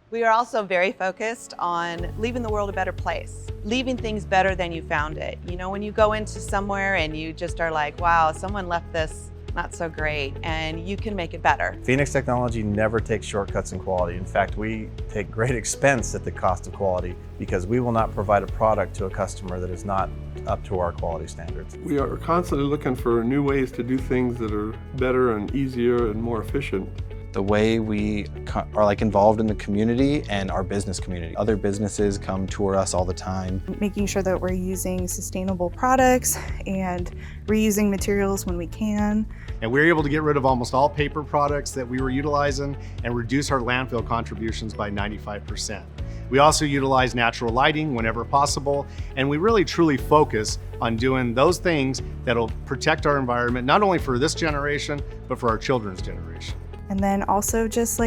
We are also very focused on leaving the world a better place, leaving things better than you found it. You know, when you go into somewhere and you just are like, wow, someone left this not so great, and you can make it better. Phenix Technology never takes shortcuts in quality. In fact, we take great expense at the cost of quality because we will not provide a product to a customer that is not up to our quality standards. We are constantly looking for new ways to do things that are better and easier and more efficient. The way we are involved in the community and our business community. Other businesses come tour us all the time. Making sure that we're using sustainable products and reusing materials when we can. And we were able to get rid of almost all paper products that we were utilizing and reduce our landfill contributions by 95%. We also utilize natural lighting whenever possible, and we really truly focus on doing those things that'll protect our environment, not only for this generation, but for our children's generation. And then also just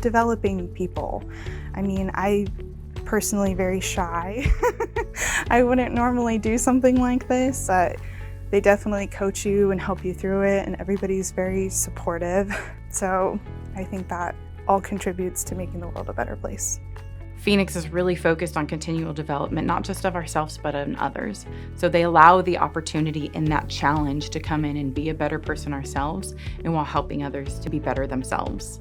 developing people. I mean, I personally very shy. I wouldn't normally do something like this. They definitely coach you and help you through it, and everybody's very supportive. So I think that all contributes to making the world a better place. Phenix is really focused on continual development, not just of ourselves, but of others. So they allow the opportunity in that challenge to come in and be a better person ourselves, and while helping others to be better themselves.